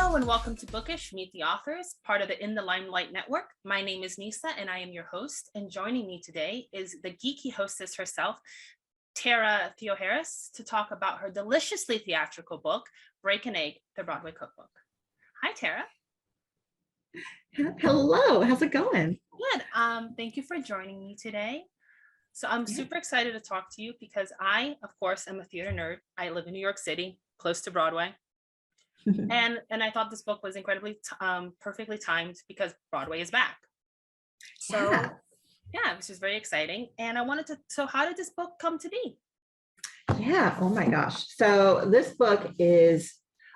Hello and welcome to Bookish, Meet the Authors, part of the In the Limelight network. My name is Nyssa and I am your host. And joining me today is the geeky hostess herself, Tara Theoharis, to talk about her deliciously theatrical book, Break an Egg, the Broadway cookbook. Hi, Tara. Hello, how's it going? Good. Thank you for joining me today. So I'm super excited to talk to you because I, of course, am a theater nerd. I live in New York City, close to Broadway. And I thought this book was incredibly perfectly timed because Broadway is back. So yeah, which is very exciting. And I wanted to, so how did this book come to be? Yeah, oh my gosh. So this book is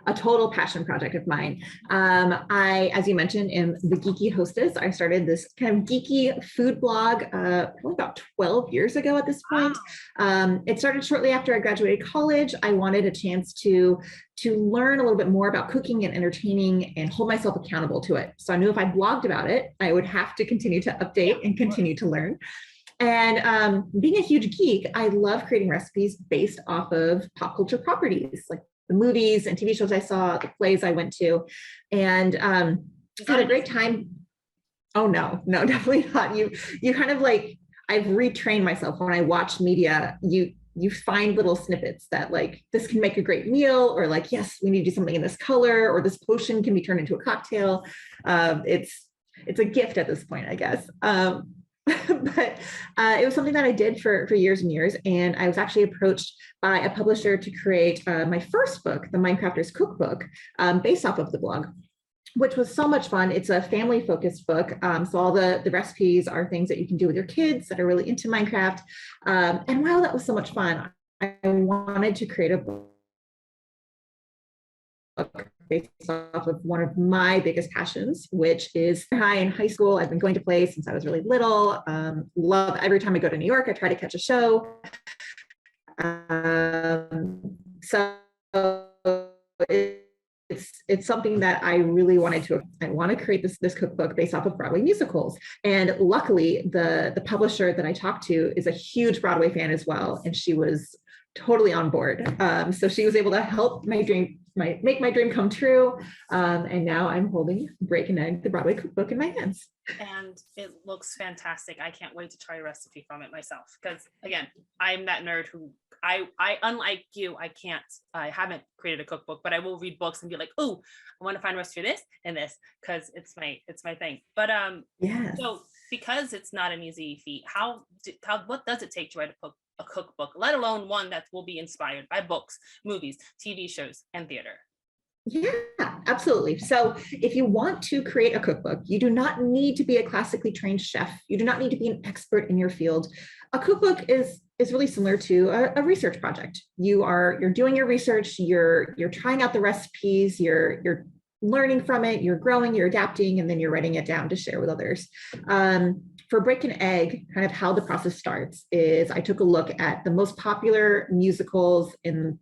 a total passion project of mine. I, as you mentioned, am the geeky hostess. I started this kind of geeky food blog probably about 12 years ago at this point. Wow. It started shortly after I graduated college. I wanted a chance to learn a little bit more about cooking and entertaining and hold myself accountable to it. So I knew if I blogged about it, I would have to continue to update and continue to learn. And being a huge geek, I love creating recipes based off of pop culture properties, like the movies and TV shows I saw, the plays I went to, and had a great time. Oh, no, definitely not. You kind of like, I've retrained myself when I watch media, you find little snippets that like, this can make a great meal, or like, yes, we need to do something in this color, or this potion can be turned into a cocktail. It's a gift at this point, I guess. But it was something that I did for years and years. And I was actually approached by a publisher to create my first book, the Minecrafter's Cookbook, based off of the blog, which was so much fun. It's a family focused book. So all the recipes are things that you can do with your kids that are really into Minecraft. And wow, that was so much fun. I wanted to create a book based off of one of my biggest passions, which is high school. I've been going to plays since I was really little. Love every time I go to New York, I try to catch a show. So it's something that I really wanted to. I want to create this cookbook based off of Broadway musicals. And luckily, the publisher that I talked to is a huge Broadway fan as well, and she was totally on board. So she was able to help make my dream come true. And now I'm holding Break an Egg, the Broadway cookbook, in my hands. And it looks fantastic. I can't wait to try a recipe from it myself. Because again, I'm that nerd who I unlike you, I haven't created a cookbook, but I will read books and be like, oh, I want to find a recipe for this and this, because it's my thing. But so because it's not an easy feat, what does it take to write a cookbook, let alone one that will be inspired by books, movies, TV shows, and theater? Yeah, absolutely. So if you want to create a cookbook, you do not need to be a classically trained chef. You do not need to be an expert in your field. A cookbook is really similar to a research project. You're doing your research, you're trying out the recipes, you're learning from it, you're growing, you're adapting, and then you're writing it down to share with others. For Break an Egg, kind of how the process starts is I took a look at the most popular musicals in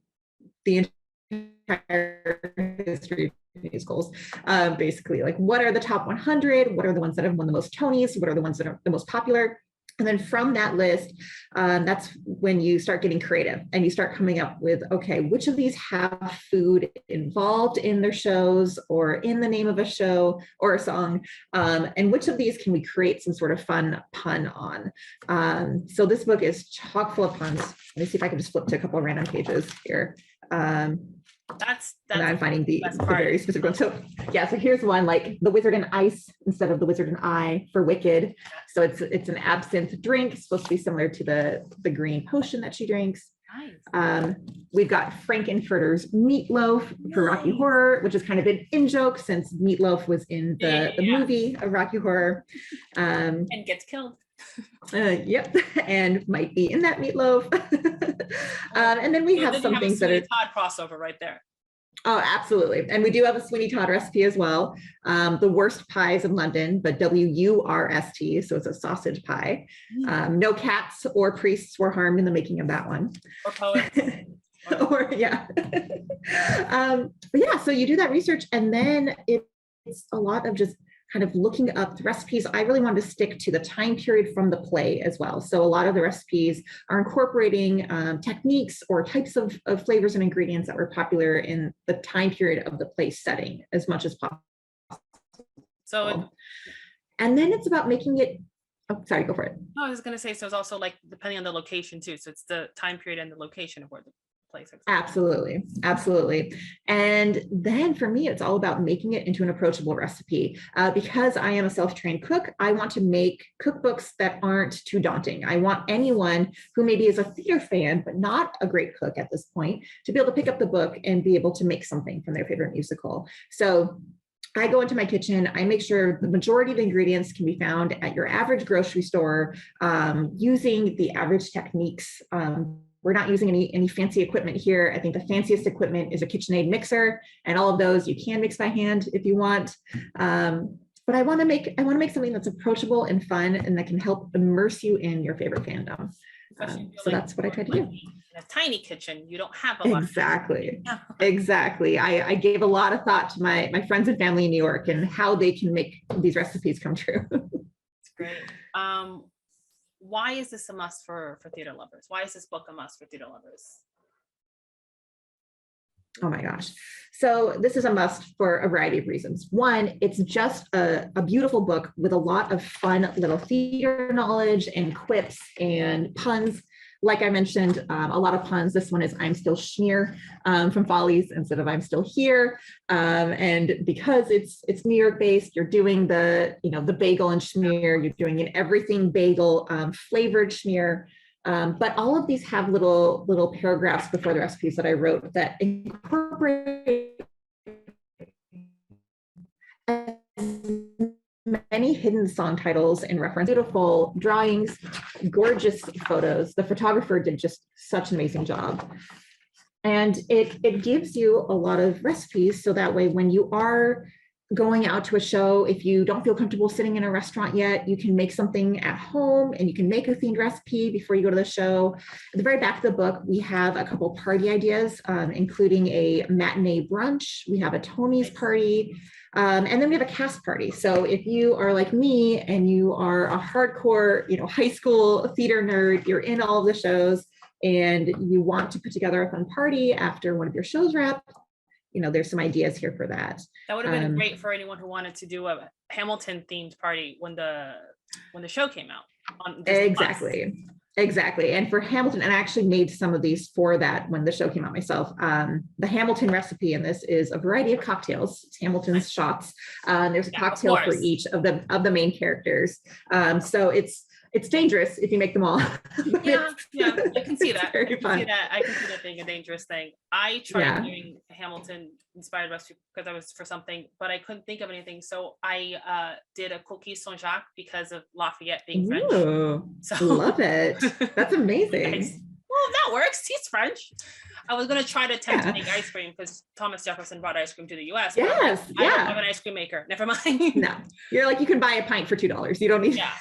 the entire history of musicals. Basically, like, what are the top 100? What are the ones that have won the most Tonys? What are the ones that are the most popular? And then from that list, that's when you start getting creative and you start coming up with, okay, which of these have food involved in their shows or in the name of a show or a song? And which of these can we create some sort of fun pun on? So this book is chock full of puns. Let me see if I can just flip to a couple of random pages here. That's and I'm finding the very specific one. So yeah, so here's one, like the wizard and ice instead of the wizard and I for Wicked. So it's an absinthe drink, it's supposed to be similar to the green potion that she drinks. Nice. We've got Frankenfurter's meatloaf for Rocky Horror, which is kind of an in joke since Meatloaf was in the movie of Rocky Horror. And gets killed. Yep, and might be in that meatloaf. And then we have some things that are Todd crossover right there. Oh, absolutely. And we do have a Sweeney Todd recipe as well. The worst pies in London, but WURST, so it's a sausage pie. No cats or priests were harmed in the making of that one. Or poets. But yeah, so you do that research, and then it's a lot of just kind of looking up the recipes, I really wanted to stick to the time period from the play as well. So a lot of the recipes are incorporating techniques or types of flavors and ingredients that were popular in the time period of the play setting as much as possible. So, and then it's about making it, oh, sorry, go for it. no, I was going to say, so it's also like depending on the location too. So it's the time period and the location of where the place is. Absolutely. Absolutely. And then for me, it's all about making it into an approachable recipe. Because I am a self-trained cook, I want to make cookbooks that aren't too daunting. I want anyone who maybe is a theater fan, but not a great cook at this point, to be able to pick up the book and be able to make something from their favorite musical. So I go into my kitchen, I make sure the majority of the ingredients can be found at your average grocery store, using the average techniques. We're not using any fancy equipment here. I think the fanciest equipment is a KitchenAid mixer, and all of those you can mix by hand if you want. But I want to make something that's approachable and fun and that can help immerse you in your favorite fandom. So that's what I try to do. In a tiny kitchen, you don't have a lot. Exactly. Exactly. I gave a lot of thought to my friends and family in New York and how they can make these recipes come true. It's great. Why is this a must for theater lovers? Why is this book a must for theater lovers? Oh my gosh. So this is a must for a variety of reasons. One, it's just a beautiful book with a lot of fun little theater knowledge and quips and puns. Like I mentioned, a lot of puns. This one is I'm still schmear from Follies instead of I'm still here. And because it's New York based, you're doing the bagel and schmear, you're doing an everything bagel flavored schmear. But all of these have little paragraphs before the recipes that I wrote that incorporate many hidden song titles and reference, beautiful drawings, gorgeous photos. The photographer did just such an amazing job. And it gives you a lot of recipes so that way when you are going out to a show, if you don't feel comfortable sitting in a restaurant yet, you can make something at home and you can make a themed recipe before you go to the show. At the very back of the book, we have a couple party ideas, including a matinee brunch. We have a Tony's party. And then we have a cast party. So if you are like me and you are a hardcore, high school theater nerd, you're in all of the shows and you want to put together a fun party after one of your shows wrap, there's some ideas here for that. That would have been great for anyone who wanted to do a Hamilton themed party when the show came out. On Exactly. Exactly. And for Hamilton, and I actually made some of these for that when the show came out myself. The Hamilton recipe in this is a variety of cocktails. It's Hamilton's shots. There's a cocktail for each of the main characters. So it's dangerous if you make them all. yeah, I can see that. Very fun. I can see that being a dangerous thing. I tried doing a Hamilton inspired recipe because I was for something, but I couldn't think of anything. So I did a cookie Saint-Jacques because of Lafayette being French. Ooh, so love it. That's amazing. Well, that works. He's French. I was going to try to attempt to make ice cream because Thomas Jefferson brought ice cream to the US. Yes. I don't have an ice cream maker. Never mind. No, you're like, you can buy a pint for $2. You don't need. Yeah.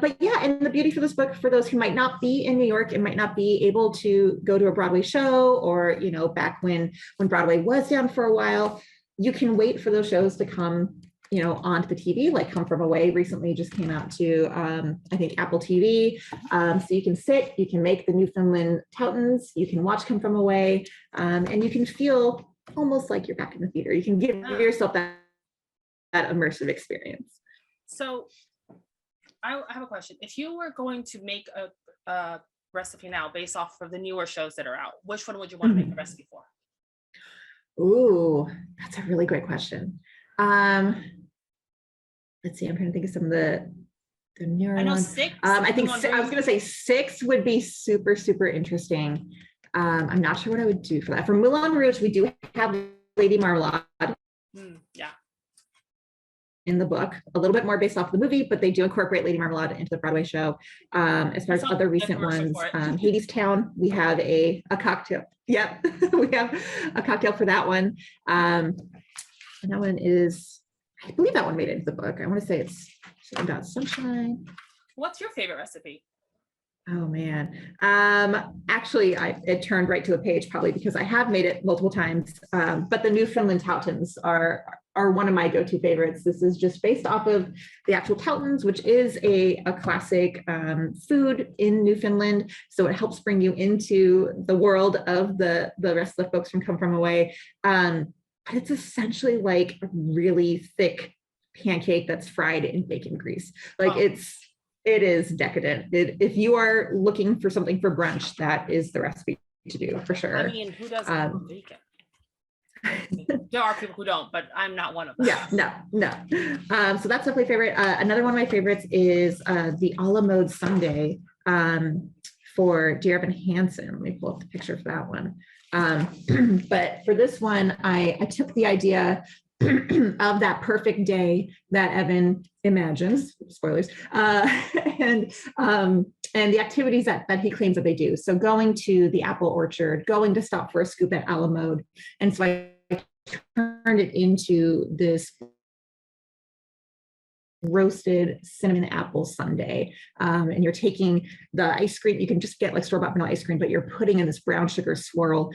But yeah, and the beauty for this book, for those who might not be in New York and might not be able to go to a Broadway show, or back when Broadway was down for a while, you can wait for those shows to come onto the TV, like Come From Away recently just came out to I think Apple TV. So you can sit, you can make the Newfoundland Toutons, you can watch Come From Away, and you can feel almost like you're back in the theater. You can give yourself that immersive experience. So I have a question. If you were going to make a recipe now based off of the newer shows that are out, which one would you want to make the recipe for? Ooh, that's a really great question. Let's see, I'm trying to think of some of the newer I know ones. 6. I think I was going to say 6 would be super, super interesting. I'm not sure what I would do for that. For Moulin Rouge, we do have Lady Marmalade. Yeah. In the book, a little bit more based off the movie, but they do incorporate Lady Marmalade into the Broadway show. As far as other recent ones, Hadestown, we have a cocktail. Yep, we have a cocktail for that one. And that one is, I believe that one made it into the book. I want to say it's about Sunshine. What's your favorite recipe? Oh man. Actually, it turned right to the page probably because I have made it multiple times. But the Newfoundland Toutons are are one of my go-to favorites. This is just based off of the actual Teltons, which is a classic food in Newfoundland. So it helps bring you into the world of the rest of the folks from Come From Away. But it's essentially like a really thick pancake that's fried in bacon grease. Like it is decadent. If you are looking for something for brunch, that is the recipe to do for sure. I mean, who doesn't love bacon? There are people who don't, but I'm not one of them. Yeah, no. So that's definitely a favorite. Another one of my favorites is the a la mode sundae for Dear Evan Hansen. Let me pull up the picture for that one. But for this one, I took the idea of that perfect day that Evan imagines, spoilers, and the activities that he claims that they do. So going to the apple orchard, going to stop for a scoop at a la mode. And so I turned it into this roasted cinnamon apple sundae. And you're taking the ice cream, you can just get like store-bought vanilla ice cream, but you're putting in this brown sugar swirl.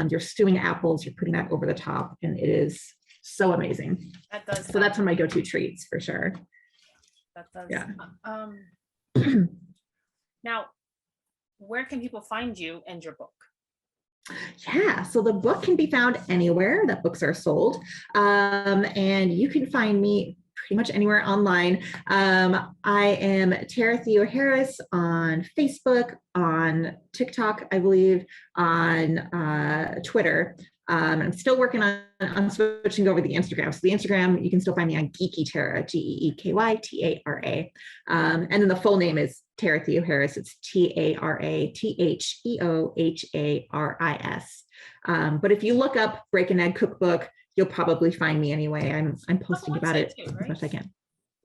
You're stewing apples, you're putting that over the top, and it is so amazing. That does. So that's one of my go-to treats for sure. That does. Yeah. Now, where can people find you and your book? Yeah, so the book can be found anywhere that books are sold. And you can find me pretty much anywhere online. I am Tara Theoharis on Facebook, on TikTok, I believe, on Twitter. I'm still working on switching over the Instagram. So the Instagram, you can still find me on Geeky Tara, GeekyTara. And then the full name is Tara Theoharis. It's TaraTheoharis. But if you look up Break an Egg Cookbook, you'll probably find me anyway. I'm posting about it too, right? As much as I can.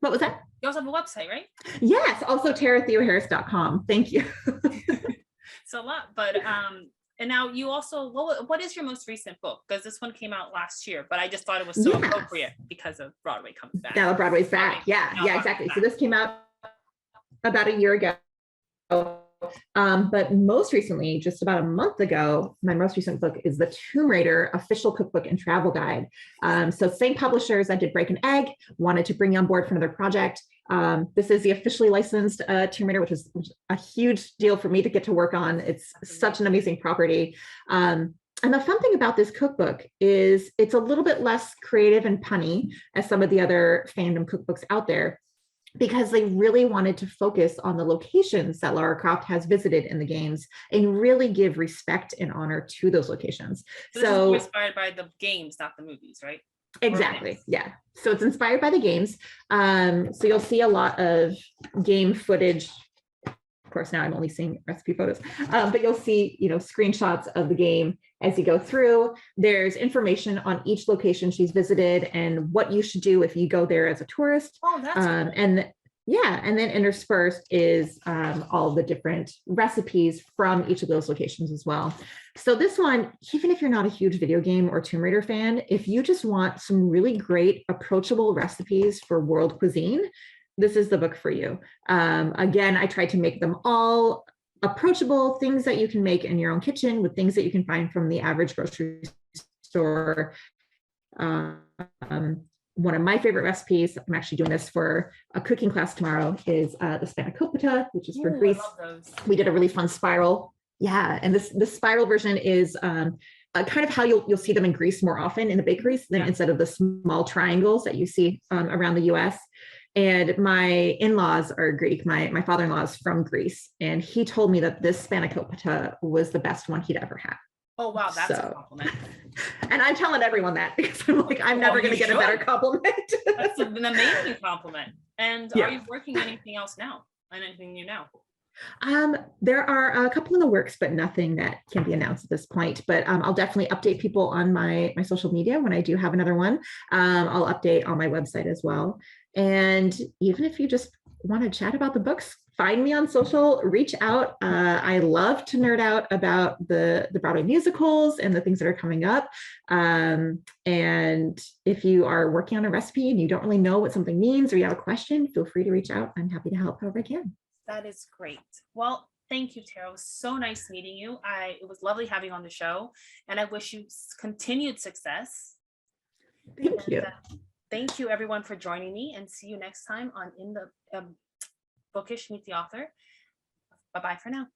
What was that? You also have a website, right? Yes, also TaraTheoharis.com. Thank you. It's a lot, but and now you also, what is your most recent book? Because this one came out last year, but I just thought it was so appropriate because of Broadway comes back. Now Broadway's back. Yeah, exactly. So this came out about a year ago. But most recently, just about a month ago, my most recent book is the Tomb Raider Official Cookbook and Travel Guide. So same publishers that did Break an Egg wanted to bring you on board for another project. This is the officially licensed Tomb Raider, which is a huge deal for me to get to work on. It's such an amazing property. And the fun thing about this cookbook is it's a little bit less creative and punny as some of the other fandom cookbooks out there, because they really wanted to focus on the locations that Lara Croft has visited in the games and really give respect and honor to those locations. So this is inspired by the games, not the movies, right? Exactly. Yeah. So it's inspired by the games. So you'll see a lot of game footage. Of course, now I'm only seeing recipe photos, but you'll see, screenshots of the game as you go through. There's information on each location she's visited and what you should do if you go there as a tourist. Oh, that's cool. And then interspersed is all the different recipes from each of those locations as well. So this one, even if you're not a huge video game or Tomb Raider fan, if you just want some really great approachable recipes for world cuisine, this is the book for you. Again, I tried to make them all approachable, things that you can make in your own kitchen with things that you can find from the average grocery store. One of my favorite recipes, I'm actually doing this for a cooking class tomorrow, is the Spanakopita, which is for Greece. I love those. We did a really fun spiral. Yeah, and this spiral version is kind of how you'll see them in Greece more often in the bakeries than instead of the small triangles that you see around the US. And my in-laws are Greek. My father-in-law is from Greece, and he told me that this Spanakopita was the best one he'd ever had. Oh, wow, that's a compliment. And I'm telling everyone that because I'm like, I'm never going to get a better compliment. That's an amazing compliment. And are you working anything else now? Anything new now? There are a couple in the works, but nothing that can be announced at this point. But I'll definitely update people on my social media when I do have another one. I'll update on my website as well. And even if you just want to chat about the books, find me on social, reach out. I love to nerd out about the Broadway musicals and the things that are coming up. And if you are working on a recipe and you don't really know what something means or you have a question, feel free to reach out. I'm happy to help however I can. That is great. Well, thank you, Tara. It was so nice meeting you. It was lovely having you on the show, and I wish you continued success. Thank you. Thank you everyone for joining me, and see you next time on In the Bookish Meet the Author. Bye-bye for now.